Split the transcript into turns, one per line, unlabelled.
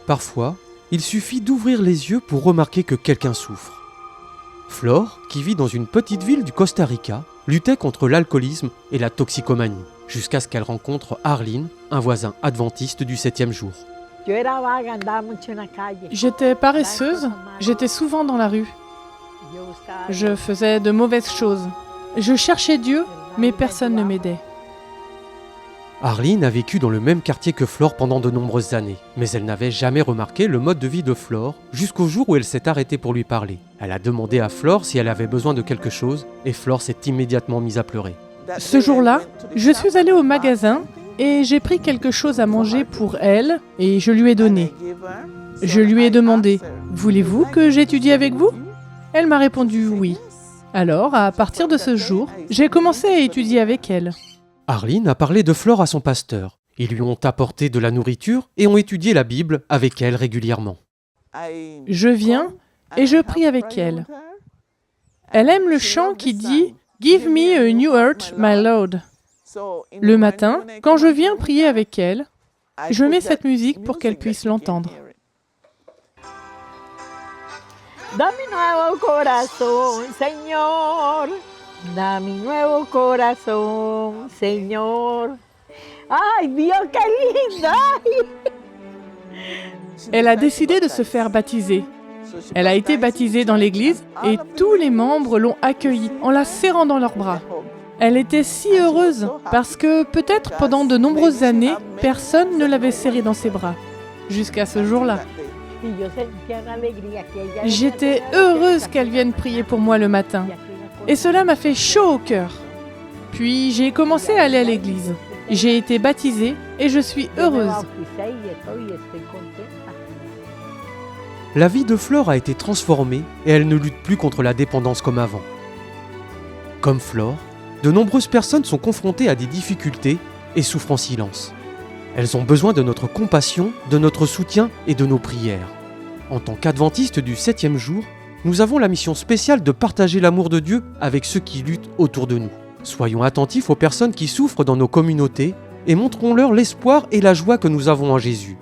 Parfois, il suffit d'ouvrir les yeux pour remarquer que quelqu'un souffre. Flore, qui vit dans une petite ville du Costa Rica, luttait contre l'alcoolisme et la toxicomanie, jusqu'à ce qu'elle rencontre Arlene, un voisin adventiste du 7e jour.
J'étais paresseuse, j'étais souvent dans la rue. Je faisais de mauvaises choses. Je cherchais Dieu, mais personne ne m'aidait.
Arlene a vécu dans le même quartier que Flore pendant de nombreuses années, mais elle n'avait jamais remarqué le mode de vie de Flore jusqu'au jour où elle s'est arrêtée pour lui parler. Elle a demandé à Flore si elle avait besoin de quelque chose et Flore s'est immédiatement mise à pleurer.
Ce jour-là, je suis allée au magasin et j'ai pris quelque chose à manger pour elle et je lui ai donné. Je lui ai demandé « Voulez-vous que j'étudie avec vous ?» Elle m'a répondu « Oui ». Alors, à partir de ce jour, j'ai commencé à étudier avec elle.
Arlene a parlé de Flore à son pasteur. Ils lui ont apporté de la nourriture et ont étudié la Bible avec elle régulièrement.
Je viens et je prie avec elle. Elle aime le chant qui dit « Give me a new heart, my Lord ». Le matin, quand je viens prier avec elle, je mets cette musique pour qu'elle puisse l'entendre.
Dame nuevo corazón, Señor. Dame nuevo corazón, Señor. Ay, Dios, qué linda!
Elle a décidé de se faire baptiser. Elle a été baptisée dans l'église et tous les membres l'ont accueillie en la serrant dans leurs bras. Elle était si heureuse parce que peut-être pendant de nombreuses années, personne ne l'avait serrée dans ses bras. Jusqu'à ce jour-là. J'étais heureuse qu'elle vienne prier pour moi le matin. Et cela m'a fait chaud au cœur. Puis j'ai commencé à aller à l'église. J'ai été baptisée et je suis heureuse.
La vie de Flore a été transformée et elle ne lutte plus contre la dépendance comme avant. Comme Flore, de nombreuses personnes sont confrontées à des difficultés et souffrent en silence. Elles ont besoin de notre compassion, de notre soutien et de nos prières. En tant qu'adventistes du 7e jour, nous avons la mission spéciale de partager l'amour de Dieu avec ceux qui luttent autour de nous. Soyons attentifs aux personnes qui souffrent dans nos communautés et montrons-leur l'espoir et la joie que nous avons en Jésus.